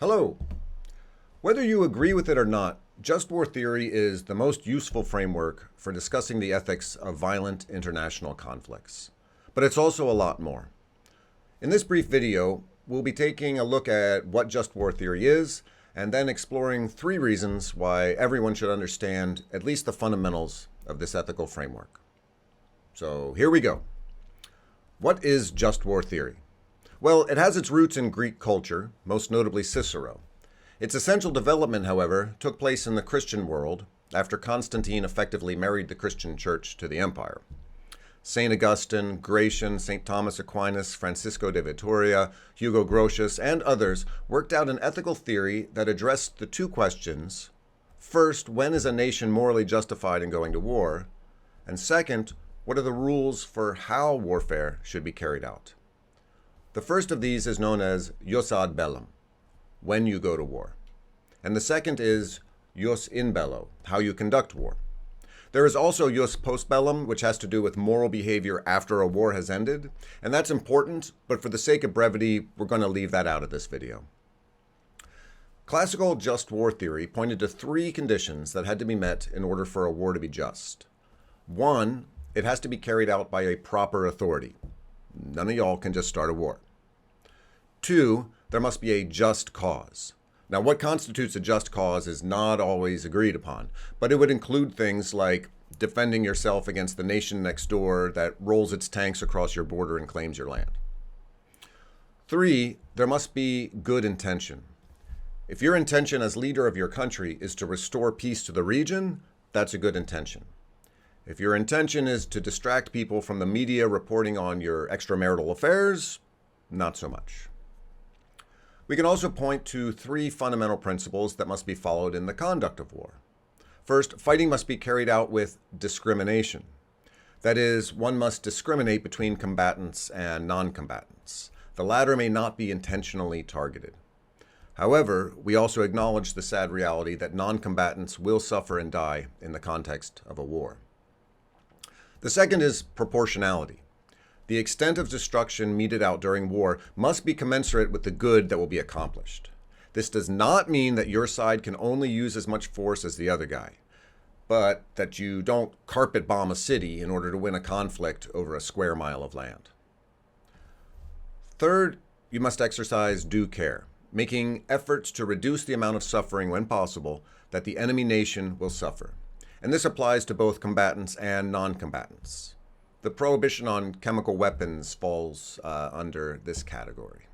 Hello. Whether you agree with it or not, just war theory is the most useful framework for discussing the ethics of violent international conflicts. But it's also a lot more. In this brief video, we'll be taking a look at what just war theory is, and then exploring 3 reasons why everyone should understand at least the fundamentals of this ethical framework. So here we go. What is just war theory? Well, it has its roots in Greek culture, most notably Cicero. Its essential development, however, took place in the Christian world after Constantine effectively married the Christian church to the empire. St. Augustine, Gratian, St. Thomas Aquinas, Francisco de Vitoria, Hugo Grotius, and others worked out an ethical theory that addressed the 2 questions. First, when is a nation morally justified in going to war? And second, what are the rules for how warfare should be carried out? The first of these is known as jus ad bellum, when you go to war. And the second is jus in bello, how you conduct war. There is also jus post bellum, which has to do with moral behavior after a war has ended. And that's important, but for the sake of brevity, we're going to leave that out of this video. Classical just war theory pointed to 3 conditions that had to be met in order for a war to be just. 1, it has to be carried out by a proper authority. None of y'all can just start a war. 2, there must be a just cause. Now, what constitutes a just cause is not always agreed upon, but it would include things like defending yourself against the nation next door that rolls its tanks across your border and claims your land. 3, there must be good intention. If your intention as leader of your country is to restore peace to the region, that's a good intention. If your intention is to distract people from the media reporting on your extramarital affairs, not so much. We can also point to 3 fundamental principles that must be followed in the conduct of war. First, fighting must be carried out with discrimination. That is, one must discriminate between combatants and non-combatants. The latter may not be intentionally targeted. However, we also acknowledge the sad reality that non-combatants will suffer and die in the context of a war. The second is proportionality. The extent of destruction meted out during war must be commensurate with the good that will be accomplished. This does not mean that your side can only use as much force as the other guy, but that you don't carpet bomb a city in order to win a conflict over a square mile of land. Third, you must exercise due care, making efforts to reduce the amount of suffering when possible that the enemy nation will suffer. And this applies to both combatants and non-combatants. The prohibition on chemical weapons falls under this category.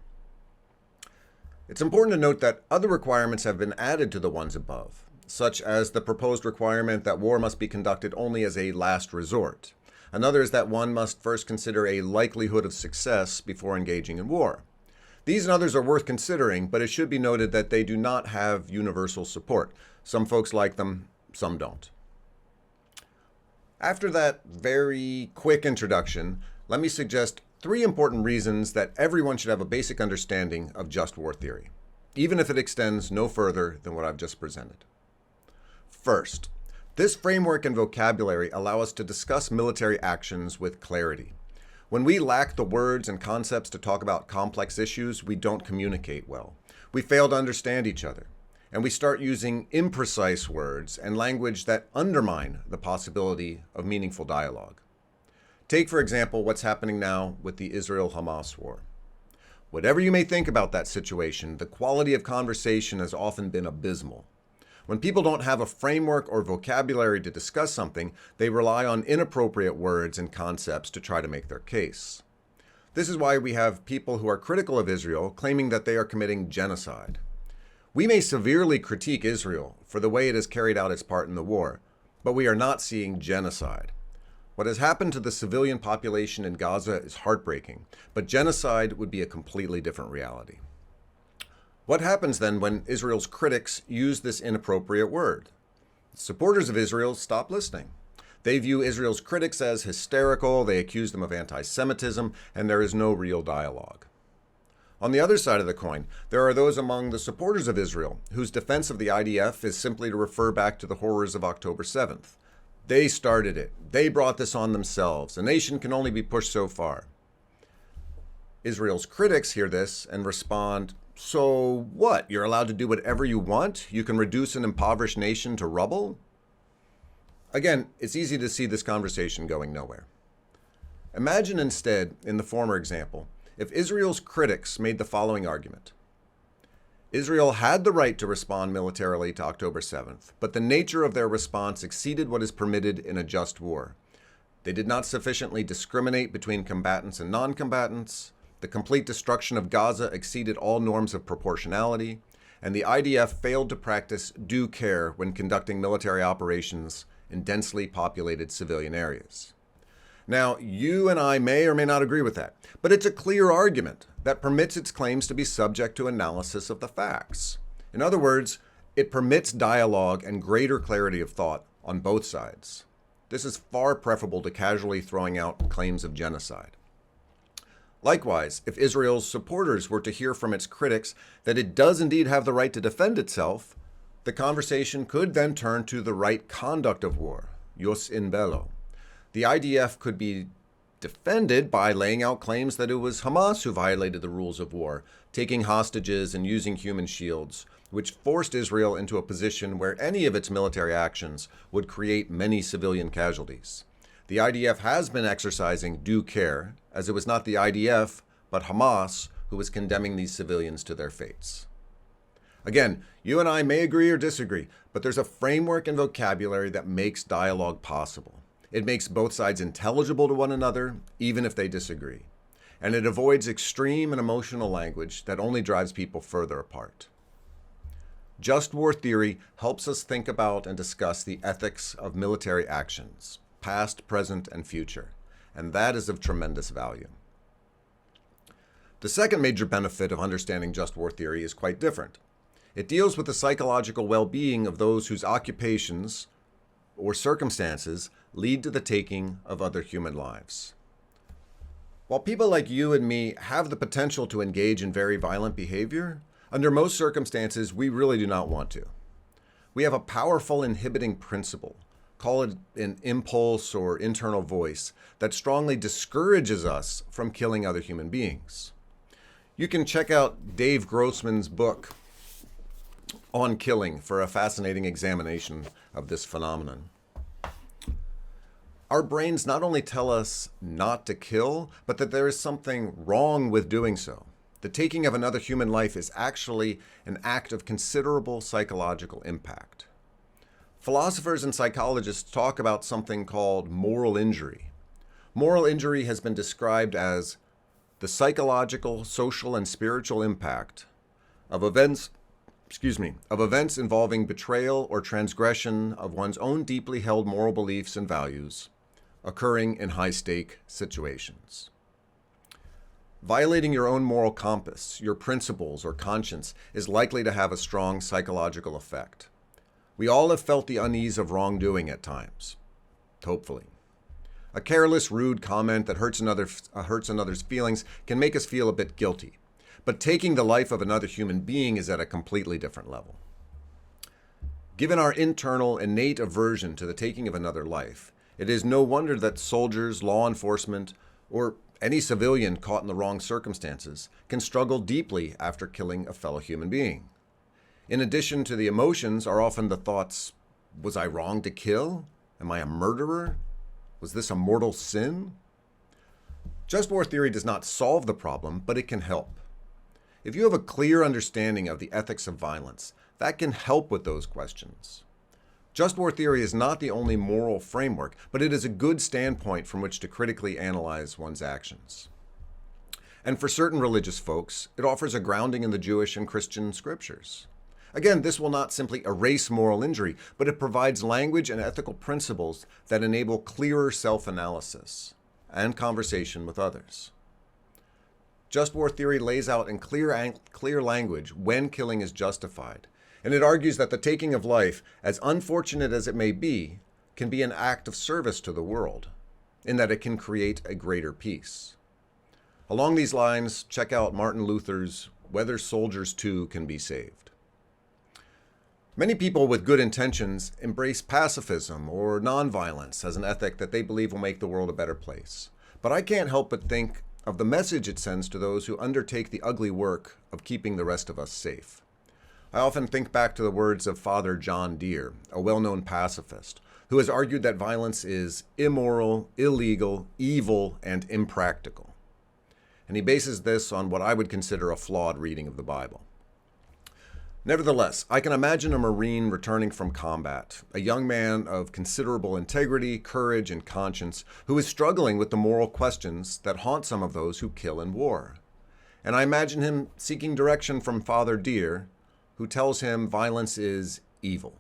It's important to note that other requirements have been added to the ones above, such as the proposed requirement that war must be conducted only as a last resort. Another is that one must first consider a likelihood of success before engaging in war. These and others are worth considering, but it should be noted that they do not have universal support. Some folks like them, some don't. After that very quick introduction, let me suggest 3 important reasons that everyone should have a basic understanding of just war theory, even if it extends no further than what I've just presented. First, this framework and vocabulary allow us to discuss military actions with clarity. When we lack the words and concepts to talk about complex issues, we don't communicate well. We fail to understand each other. And we start using imprecise words and language that undermine the possibility of meaningful dialogue. Take, for example, what's happening now with the Israel-Hamas war. Whatever you may think about that situation, the quality of conversation has often been abysmal. When people don't have a framework or vocabulary to discuss something, they rely on inappropriate words and concepts to try to make their case. This is why we have people who are critical of Israel claiming that they are committing genocide. We may severely critique Israel for the way it has carried out its part in the war, but we are not seeing genocide. What has happened to the civilian population in Gaza is heartbreaking, but genocide would be a completely different reality. What happens then when Israel's critics use this inappropriate word? Supporters of Israel stop listening. They view Israel's critics as hysterical, they accuse them of anti-Semitism, and there is no real dialogue. On the other side of the coin, there are those among the supporters of Israel whose defense of the IDF is simply to refer back to the horrors of October 7th. They started it. They brought this on themselves. A nation can only be pushed so far. Israel's critics hear this and respond, So what? You're allowed to do whatever you want? You can reduce an impoverished nation to rubble? Again, it's easy to see this conversation going nowhere. Imagine instead, in the former example, if Israel's critics made the following argument. Israel had the right to respond militarily to October 7th, but the nature of their response exceeded what is permitted in a just war. They did not sufficiently discriminate between combatants and non-combatants. The complete destruction of Gaza exceeded all norms of proportionality, and the IDF failed to practice due care when conducting military operations in densely populated civilian areas. Now, you and I may or may not agree with that, but it's a clear argument that permits its claims to be subject to analysis of the facts. In other words, it permits dialogue and greater clarity of thought on both sides. This is far preferable to casually throwing out claims of genocide. Likewise, if Israel's supporters were to hear from its critics that it does indeed have the right to defend itself, the conversation could then turn to the right conduct of war, jus in bello. The IDF could be defended by laying out claims that it was Hamas who violated the rules of war, taking hostages and using human shields, which forced Israel into a position where any of its military actions would create many civilian casualties. The IDF has been exercising due care, as it was not the IDF, but Hamas who was condemning these civilians to their fates. Again, you and I may agree or disagree, but there's a framework and vocabulary that makes dialogue possible. It makes both sides intelligible to one another, even if they disagree. And it avoids extreme and emotional language that only drives people further apart. Just war theory helps us think about and discuss the ethics of military actions, past, present, and future, and that is of tremendous value. The second major benefit of understanding just war theory is quite different. It deals with the psychological well-being of those whose occupations or circumstances lead to the taking of other human lives. While people like you and me have the potential to engage in very violent behavior, under most circumstances, we really do not want to. We have a powerful inhibiting principle, call it an impulse or internal voice, that strongly discourages us from killing other human beings. You can check out Dave Grossman's book on killing for a fascinating examination of this phenomenon. Our brains not only tell us not to kill, but that there is something wrong with doing so. The taking of another human life is actually an act of considerable psychological impact. Philosophers and psychologists talk about something called moral injury. Moral injury has been described as the psychological, social, and spiritual impact of events involving betrayal or transgression of one's own deeply held moral beliefs and values occurring in high-stake situations. Violating your own moral compass, your principles, or conscience is likely to have a strong psychological effect. We all have felt the unease of wrongdoing at times, hopefully. A careless, rude comment that hurts another's feelings can make us feel a bit guilty. But taking the life of another human being is at a completely different level. Given our internal, innate aversion to the taking of another life, it is no wonder that soldiers, law enforcement, or any civilian caught in the wrong circumstances can struggle deeply after killing a fellow human being. In addition to the emotions are often the thoughts, was I wrong to kill? Am I a murderer? Was this a mortal sin? Just war theory does not solve the problem, but it can help. If you have a clear understanding of the ethics of violence, that can help with those questions. Just war theory is not the only moral framework, but it is a good standpoint from which to critically analyze one's actions. And for certain religious folks, it offers a grounding in the Jewish and Christian scriptures. Again, this will not simply erase moral injury, but it provides language and ethical principles that enable clearer self-analysis and conversation with others. Just war theory lays out in clear language when killing is justified, and it argues that the taking of life, as unfortunate as it may be, can be an act of service to the world, in that it can create a greater peace. Along these lines, check out Martin Luther's Whether Soldiers Too Can Be Saved. Many people with good intentions embrace pacifism or nonviolence as an ethic that they believe will make the world a better place. But I can't help but think of the message it sends to those who undertake the ugly work of keeping the rest of us safe. I often think back to the words of Father John Deere, a well-known pacifist, who has argued that violence is immoral, illegal, evil, and impractical. And he bases this on what I would consider a flawed reading of the Bible. Nevertheless, I can imagine a Marine returning from combat, a young man of considerable integrity, courage, and conscience, who is struggling with the moral questions that haunt some of those who kill in war. And I imagine him seeking direction from Father Deere, who tells him violence is evil.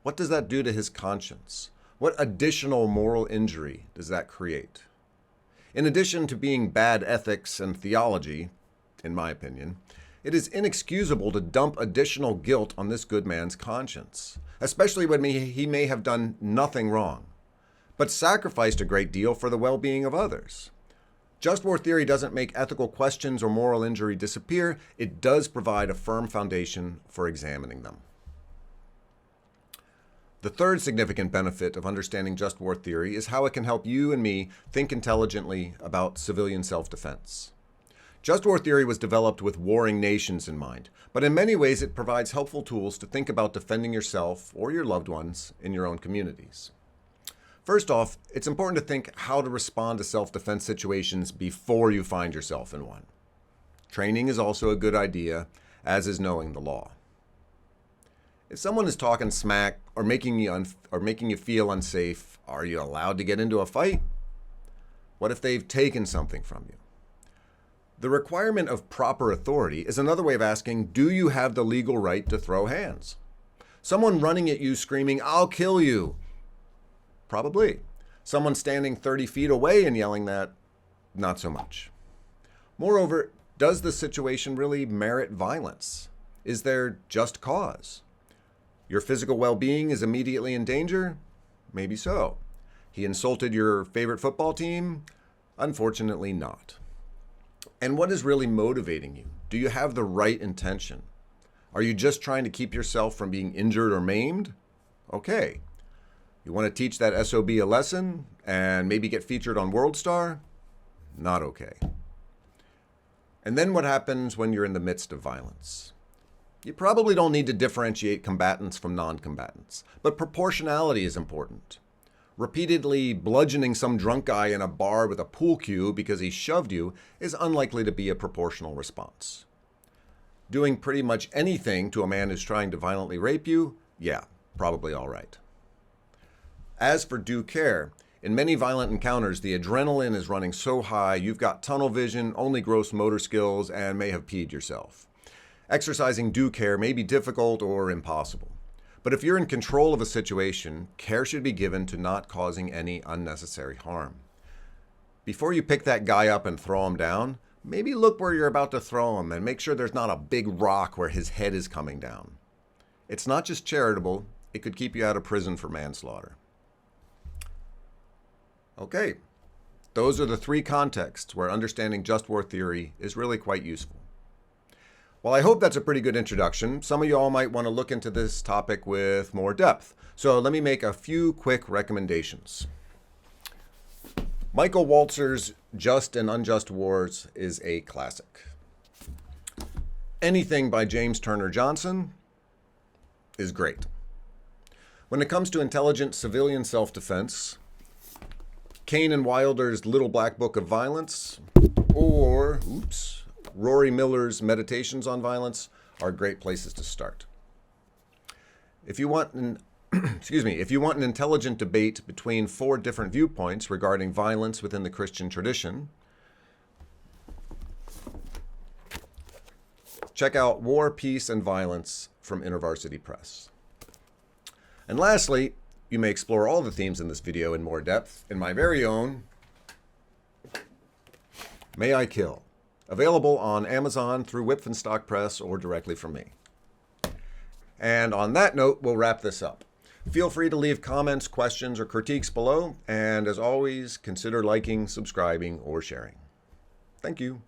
What does that do to his conscience? What additional moral injury does that create? In addition to being bad ethics and theology, in my opinion, it is inexcusable to dump additional guilt on this good man's conscience, especially when he may have done nothing wrong, but sacrificed a great deal for the well-being of others. Just war theory doesn't make ethical questions or moral injury disappear. It does provide a firm foundation for examining them. The third significant benefit of understanding just war theory is how it can help you and me think intelligently about civilian self-defense. Just war theory was developed with warring nations in mind, but in many ways it provides helpful tools to think about defending yourself or your loved ones in your own communities. First off, it's important to think how to respond to self-defense situations before you find yourself in one. Training is also a good idea, as is knowing the law. If someone is talking smack or making you feel unsafe, are you allowed to get into a fight? What if they've taken something from you? The requirement of proper authority is another way of asking, do you have the legal right to throw hands? Someone running at you screaming, "I'll kill you." Probably. Someone standing 30 feet away and yelling that, not so much. Moreover, does the situation really merit violence? Is there just cause? Your physical well-being is immediately in danger? Maybe so. He insulted your favorite football team? Unfortunately not. And what is really motivating you? Do you have the right intention? Are you just trying to keep yourself from being injured or maimed? Okay. You want to teach that SOB a lesson and maybe get featured on WorldStar? Not okay. And then what happens when you're in the midst of violence? You probably don't need to differentiate combatants from non-combatants, but proportionality is important. Repeatedly bludgeoning some drunk guy in a bar with a pool cue because he shoved you is unlikely to be a proportional response. Doing pretty much anything to a man who's trying to violently rape you? Yeah, probably all right. As for due care, in many violent encounters, the adrenaline is running so high you've got tunnel vision, only gross motor skills, and may have peed yourself. Exercising due care may be difficult or impossible. But if you're in control of a situation, care should be given to not causing any unnecessary harm. Before you pick that guy up and throw him down, maybe look where you're about to throw him and make sure there's not a big rock where his head is coming down. It's not just charitable, it could keep you out of prison for manslaughter. Okay, those are the three contexts where understanding just war theory is really quite useful. Well, I hope that's a pretty good introduction. Some of you all might want to look into this topic with more depth. So let me make a few quick recommendations. Michael Walzer's Just and Unjust Wars is a classic. Anything by James Turner Johnson is great. When it comes to intelligent civilian self-defense, Kane and Wilder's Little Black Book of Violence, or Rory Miller's Meditations on Violence are great places to start. If you want an intelligent debate between 4 different viewpoints regarding violence within the Christian tradition, check out War, Peace, and Violence from InterVarsity Press. And lastly, you may explore all the themes in this video in more depth in my very own May I Kill, available on Amazon through Whitfenstock Press or directly from me. And on that note, we'll wrap this up. Feel free to leave comments, questions, or critiques below, and as always, consider liking, subscribing, or sharing. Thank you.